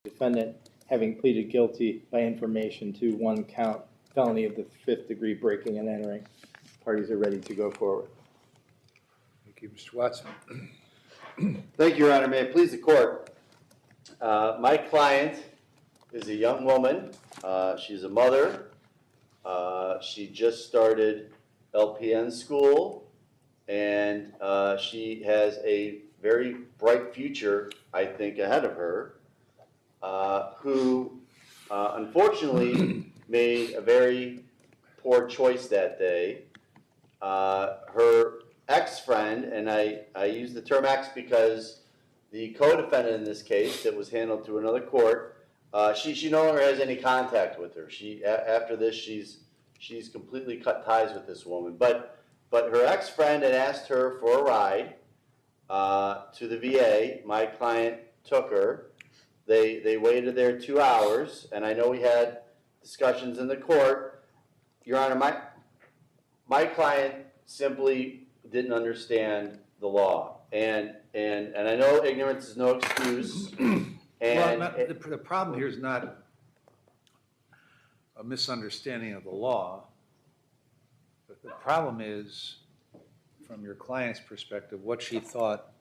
defendant having pleaded guilty by information to one count felony of the 5th degree breaking and entering. Parties are ready to go forward. Thank you, Mr. Watson. Thank you, Your Honor. May it please the court. My client is a young woman. She's a mother. She just started LPN school, and she has a very bright future, I think, ahead of her, who unfortunately made a very poor choice that day. Her ex-friend, and I use the term ex because the co-defendant in this case that was handled through another court, she no longer has any contact with her. After this, she's completely cut ties with this woman. But her ex-friend had asked her for a ride to the VA. My client took her. They waited there 2 hours, and I know we had discussions in the court. Your Honor, my client simply didn't understand the law, and I know ignorance is no excuse. And well, the problem here is not a misunderstanding of the law. But the problem is, from your client's perspective, what she thought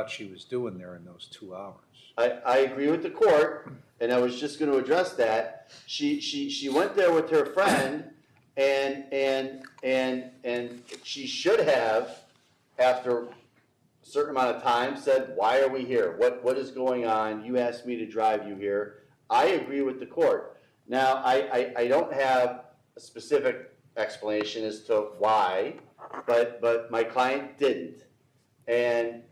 she was doing there in those 2 hours. I agree with the court, and I was just going to address that. She went there with her friend, and she should have, after a certain amount of time, said, "Why are we here? What is going on? You asked me to drive you here." I agree with the court. Now, I don't have a specific explanation as to why, but my client didn't. And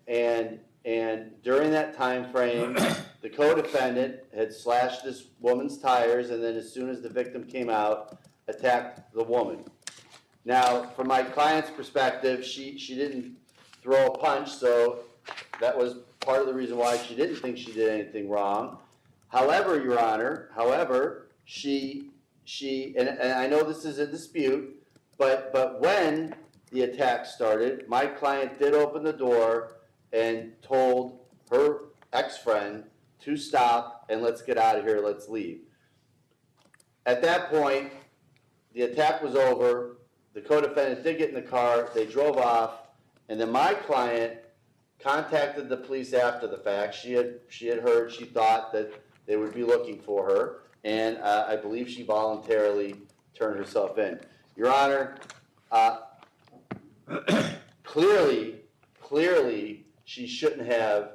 during that time frame, the co-defendant had slashed this woman's tires, and then as soon as the victim came out, attacked the woman. Now, from my client's perspective, she didn't throw a punch, so that was part of the reason why she didn't think she did anything wrong. However, Your Honor, she and I know this is a dispute, but when the attack started, my client did open the door and told her ex-friend to stop and let's get out of here, let's leave. At that point, the attack was over. The co-defendant did get in the car, they drove off, and then my client contacted the police after the fact. She had heard, she thought that they would be looking for her, and I believe she voluntarily turned herself in. Your Honor, clearly, she shouldn't have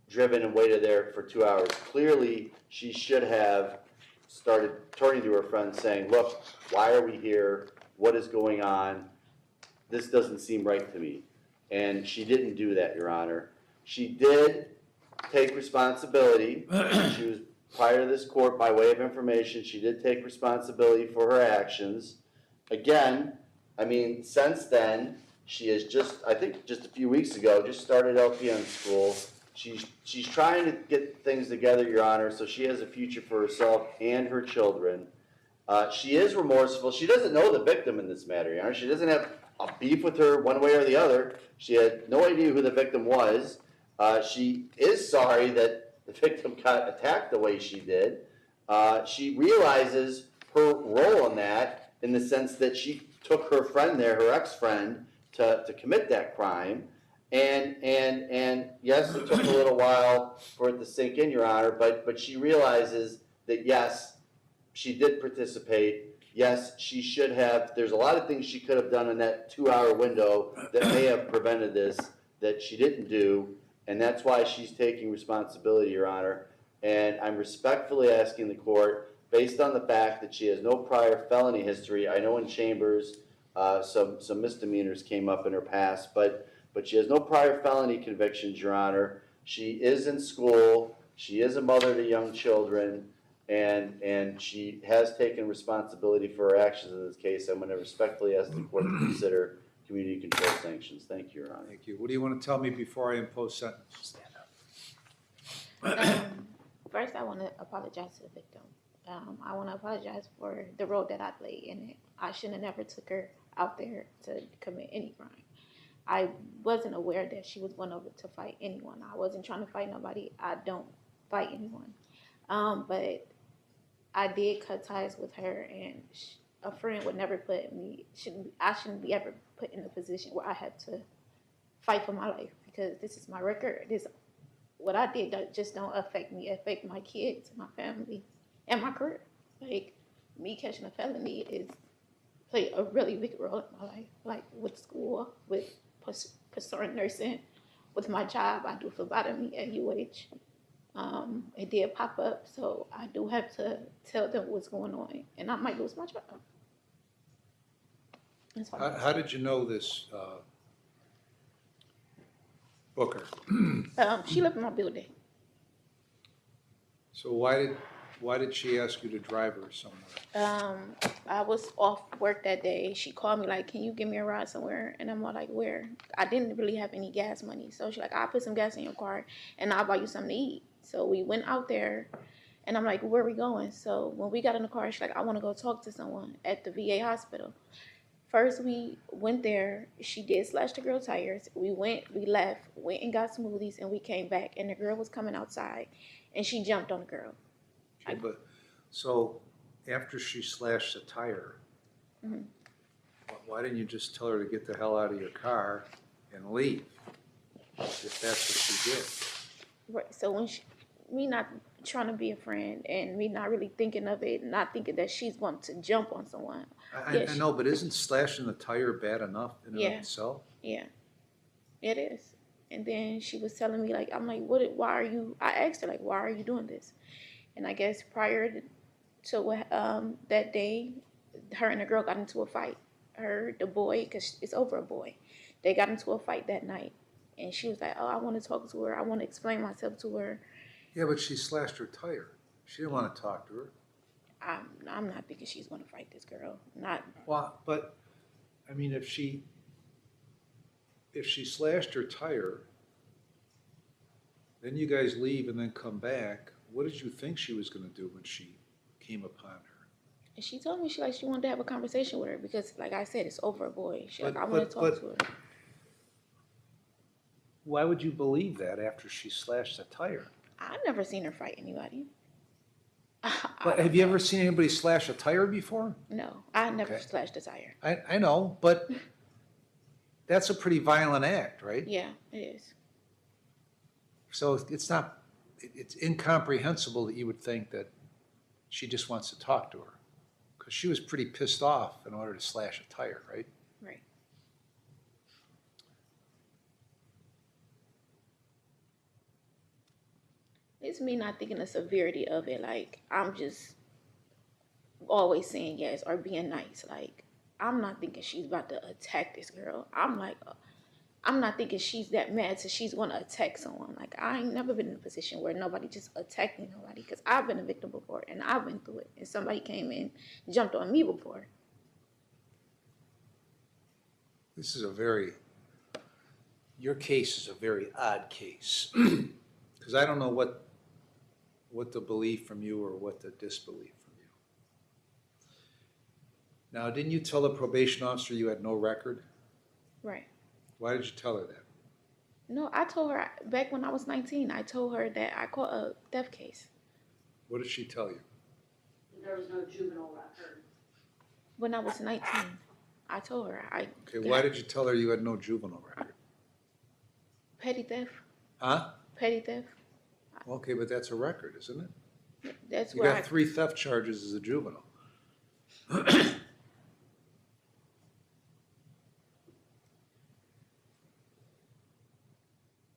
driven and waited there for 2 hours. Clearly, she should have started turning to her friend saying, "Look, why are we here? What is going on? This doesn't seem right to me." And she didn't do that, Your Honor. She did take responsibility. She was prior to this court, by way of information, she did take responsibility for her actions. Again, I mean, since then, she has I think just a few weeks ago, just started LPN school. She's trying to get things together, Your Honor, so she has a future for herself and her children. She is remorseful. She doesn't know the victim in this matter, Your Honor. She doesn't have a beef with her one way or the other. She had no idea who the victim was. She is sorry that the victim got attacked the way she did. She realizes her role in that, in the sense that she took her friend there, her ex-friend, to commit that crime. And yes, it took a little while for it to sink in, Your Honor, but she realizes that yes, she did participate. Yes, she should have. There's a lot of things she could have done in that 2 hour window that may have prevented this, that she didn't do, and that's why she's taking responsibility, Your Honor. And I'm respectfully asking the court, based on the fact that she has no prior felony history. I know in chambers some misdemeanors came up in her past, but she has no prior felony convictions, Your Honor. She is in school. She is a mother to young children, and she has taken responsibility for her actions in this case. I'm going to respectfully ask the court to consider community control sanctions. Thank you, Your Honor. Thank you. What do you want to tell me before I impose sentence? First, I want to apologize to the victim. I want to apologize for the role that I played in it. I shouldn't have never took her out there to commit any crime. I wasn't aware that she was going over to fight anyone. I wasn't trying to fight nobody. I don't fight anyone. But I did cut ties with her, and a friend would never I shouldn't be ever put in a position where I had to fight for my life, because this is my record. What I did just don't affect me. It affect my kids, my family, and my career. Like, me catching a felony play a really big role in my life. Like, with school, with pursuing nursing, with my job. I do phlebotomy at UH. It did pop up, so I do have to tell them what's going on, and I might lose my job. How did you know this Booker? She lived in my building. So why did she ask you to drive her somewhere? I was off work that day. She called me like, "Can you give me a ride somewhere?" And I'm all like, "Where?" I didn't really have any gas money, so she's like, "I'll put some gas in your car and I'll buy you something to eat." So we went out there, and I'm like, "Where are we going?" So when we got in the car, she's like, "I want to go talk to someone at the VA hospital." First, we went there. She did slash the girl tires. We left, went and got smoothies, and we came back. And the girl was coming outside, and she jumped on the girl. Okay, but so after she slashed the tire, Mhm. why didn't you just tell her to get the hell out of your car and leave? If that's what she did. Right. So when me not trying to be a friend, and me not really thinking of it, not thinking that she's going to jump on someone. I know, but isn't slashing the tire bad enough in and of Yeah. itself? Yeah, it is. And then she was telling me, like, I'm like, why are you, I asked her, like, why are you doing this? And I guess prior to that day, her and the girl got into a fight. The boy, because it's over a boy, they got into a fight that night. And she was like, "Oh, I want to talk to her. I want to explain myself to her." Yeah, but she slashed her tire. She didn't want to talk to her. I'm not thinking she's going to fight this girl. Not. Well, but, I mean, if she slashed her tire, then you guys leave and then come back, what did you think she was going to do when she came upon her? And she told me she wanted to have a conversation with her because, like I said, it's over a boy. She I want to talk to her. Why would you believe that after she slashed the tire? I've never seen her fight anybody. But have you ever seen anybody slash a tire before? No, I never slashed a tire. I know, but that's a pretty violent act, right? Yeah, it is. So it's incomprehensible that you would think that she just wants to talk to her. Because she was pretty pissed off in order to slash a tire, right? Right. It's me not thinking the severity of it. Like, I'm just always saying yes or being nice. Like, I'm not thinking she's about to attack this girl. I'm not thinking she's that mad so she's going to attack someone. Like, I ain't never been in a position where nobody just attacking nobody, because I've been a victim before and I've been through it. And somebody came in, jumped on me before. This is your case is a very odd case. Because I don't know what to believe from you or what to disbelieve from you. Now, didn't you tell the probation officer you had no record? Right. Why did you tell her that? No, I told her back when I was 19, I told her that I caught a theft case. What did she tell you? There was no juvenile record. When I was 19, I told her. Okay, why did you tell her you had no juvenile record? Petty theft. Huh? Petty theft. Okay, but that's a record, isn't it? That's You where got 3 theft charges as a juvenile.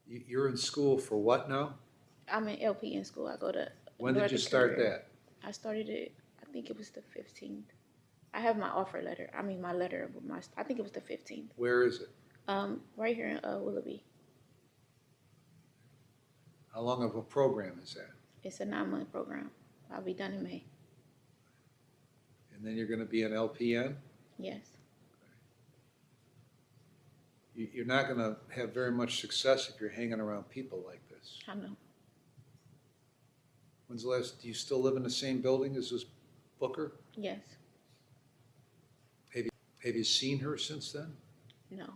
You're in school for what now? I'm in LP in school. I go to. When did you start that? I started it, I think it was the 15th. I have my offer letter. I mean, my letter. I think it was the 15th. Where is it? Right here in Willoughby. How long of a program is that? It's a 9-month program. I'll be done in May. And then you're going to be an LPN? Yes. You're not going to have very much success if you're hanging around people like this. I know. When's the last, do you still live in the same building as this Booker? Yes. Have you seen her since then? No.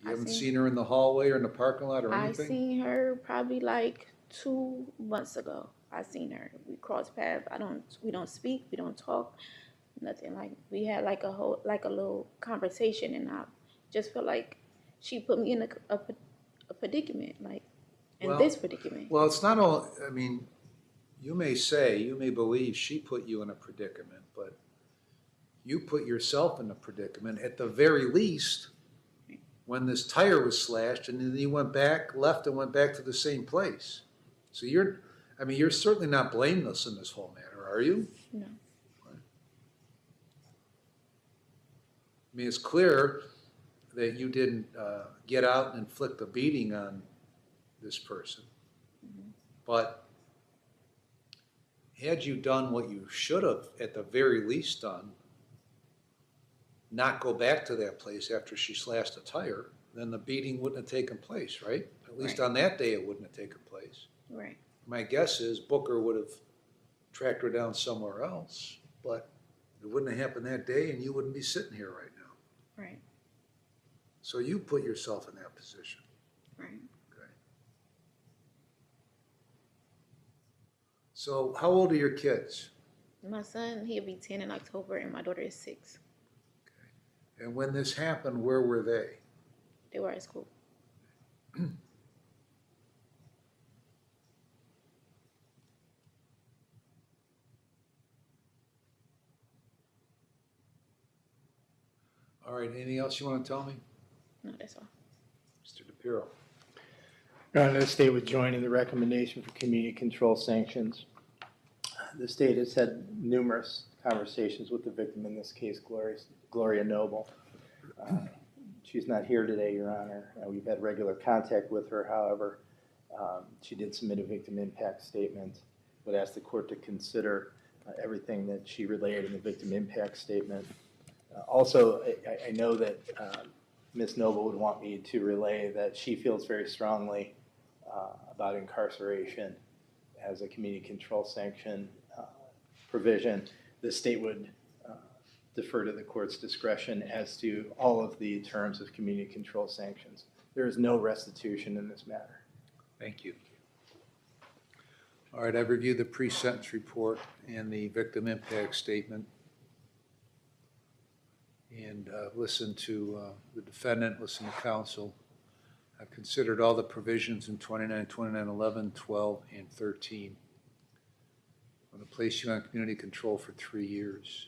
You haven't seen her in the hallway or in the parking lot or I anything? seen her probably like 2 months ago. I seen her. We crossed paths. We don't speak. We don't talk. Nothing. Like we had like a little conversation, and I just felt like she put me in a predicament, like in this predicament. Well, it's not all, I mean, you may believe she put you in a predicament, but you put yourself in a predicament at the very least when this tire was slashed and then you left and went back to the same place. So you're certainly not blameless in this whole matter, are you? No. I mean, it's clear that you didn't get out and inflict a beating on this person. But had you done what you should have at the very least done, not go back to that place after she slashed a tire, then the beating wouldn't have taken place, right? At least Right. on that day it wouldn't have taken place. Right. My guess is Booker would have tracked her down somewhere else, but it wouldn't have happened that day and you wouldn't be sitting here right now. Right. So you put yourself in that position. Right. Okay. So how old are your kids? My son, he'll be 10 in October, and my daughter is 6. And when this happened, where were they? They were at school. All right, anything else you want to tell me? No, that's all. Mr. DePiero. Your Honor, the state would join in the recommendation for community control sanctions. The state has had numerous conversations with the victim, in this case, Gloria Noble. She's not here today, Your Honor. We've had regular contact with her, however. She did submit a victim impact statement. Would ask the court to consider everything that she relayed in the victim impact statement. Also, I know that Ms. Noble would want me to relay that she feels very strongly about incarceration as a community control sanction provision. The state would defer to the court's discretion as to all of the terms of community control sanctions. There is no restitution in this matter. Thank you. All right, I've reviewed the pre-sentence report and the victim impact statement and listened to the defendant, listened to counsel. I've considered all the provisions in 29, 29, 11, 12, and 13. I'm going to place you on community control for 3 years.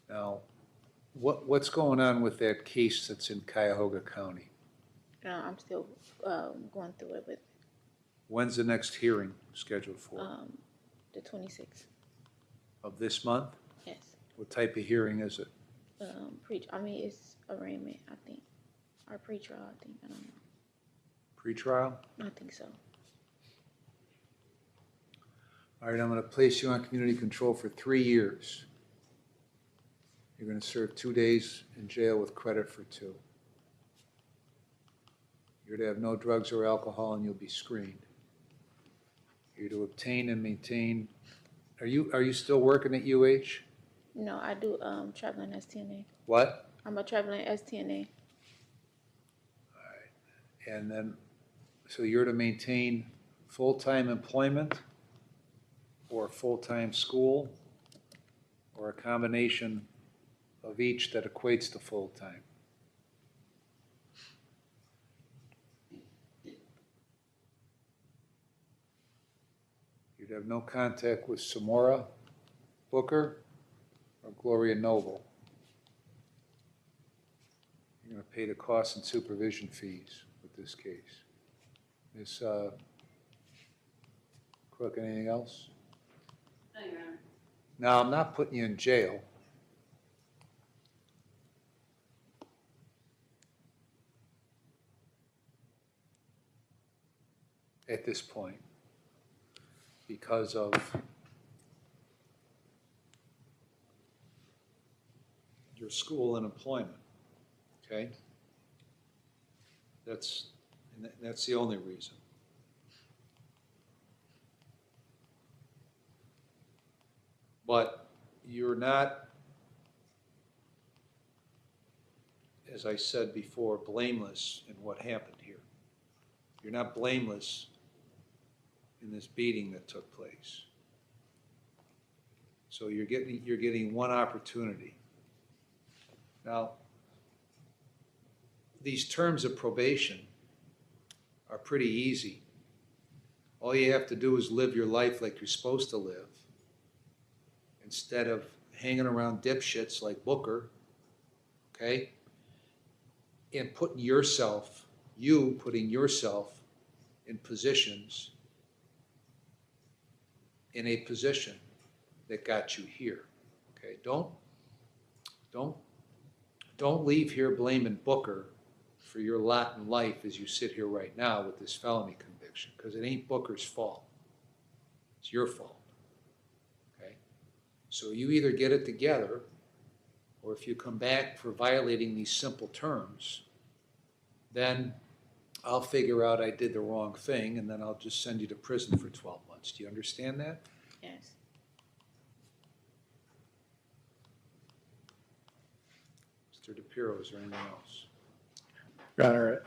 Now, what's going on with that case that's in Cuyahoga County? I'm still going through it with When's the next hearing scheduled for? the 26th. Of this month? Yes. What type of hearing is it? It's arraignment, I think. Or pretrial, I think. I don't know. Pretrial? I think so. All right, I'm going to place you on community control for 3 years. You're going to serve 2 days in jail with credit for 2. You're to have no drugs or alcohol, and you'll be screened. You're to obtain and maintain. Are you still working at UH? No, I do traveling STNA. What? I'm a traveling STNA. All right. And then, so you're to maintain full-time employment or full-time school or a combination of each that equates to full-time? You'd have no contact with Samora Booker or Gloria Noble. You're going to pay the costs and supervision fees with this case. Ms. Cook, anything else? No, Your Honor. Now, I'm not putting you in jail. At this point, because of your school and employment, okay? That's the only reason. But you're not as I said before, blameless in what happened here. You're not blameless in this beating that took place. So you're getting one opportunity. Now, these terms of probation are pretty easy. All you have to do is live your life like you're supposed to live, instead of hanging around dipshits like Booker, okay? And putting yourself in positions, in a position that got you here, okay? Don't leave here blaming Booker for your lot in life as you sit here right now with this felony conviction, because it ain't Booker's fault. It's your fault, okay? So you either get it together, or if you come back for violating these simple terms, then I'll figure out I did the wrong thing, and then I'll just send you to prison for 12 months. Do you understand that? Yes. Mr. DePiero, is there anything else? Your Honor,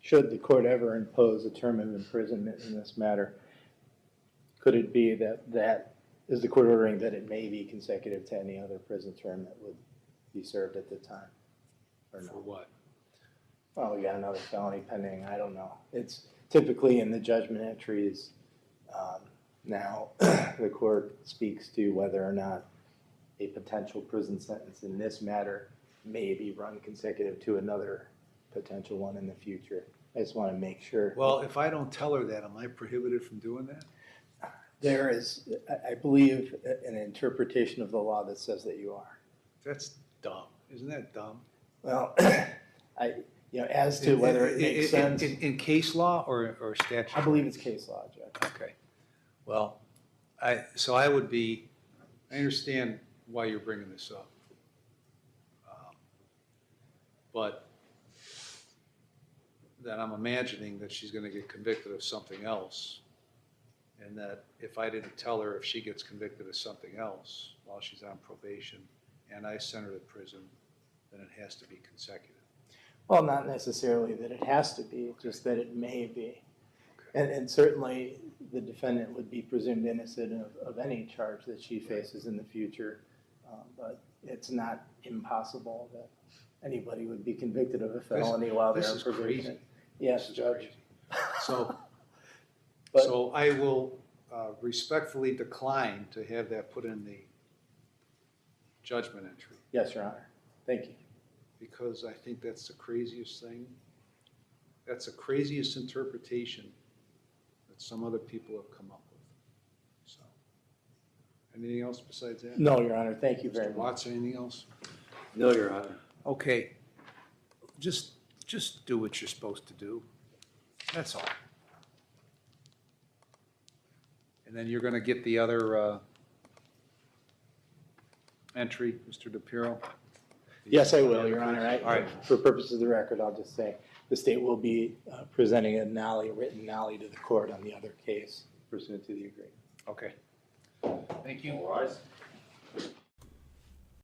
should the court ever impose a term of imprisonment in this matter, could it be that is the court ordering that it may be consecutive to any other prison term that would be served at the time? Or no? For what? Well, we got another felony pending, I don't know. It's typically in the judgment entries. Now, the court speaks to whether or not a potential prison sentence in this matter may be run consecutive to another potential one in the future. I just want to make sure. Well, if I don't tell her that, am I prohibited from doing that? There is, I believe, an interpretation of the law that says that you are. That's dumb. Isn't that dumb? Well, as to whether it makes sense, In case law or statute? I believe it's case law, Judge. Okay. Well, I understand why you're bringing this up. But that I'm imagining that she's going to get convicted of something else. And that if I didn't tell her if she gets convicted of something else while she's on probation and I send her to prison, then it has to be consecutive. Well, not necessarily that it has to be, just that it may be. And certainly the defendant would be presumed innocent of any charge that she faces in the future. But it's not impossible that anybody would be convicted of a felony while they're on probation. Crazy. Yes, This is Judge. crazy. So, But- so I will respectfully decline to have that put in the judgment entry, Yes, Your Honor. Thank you. because I think that's the craziest thing. That's the craziest interpretation that some other people have come up with. So, anything else besides that? No, Your Honor. Thank you very Mr. much. Watts, anything else? No, Your Honor. Okay, just do what you're supposed to do. That's all. And then you're gonna get the other entry, Mr. DePiero? Yes, I will, Your Honor. All right. For purposes of the record, I'll just say the state will be presenting a written nollie to the court on the other case pursuant to the agreement. Okay. Thank you. All right.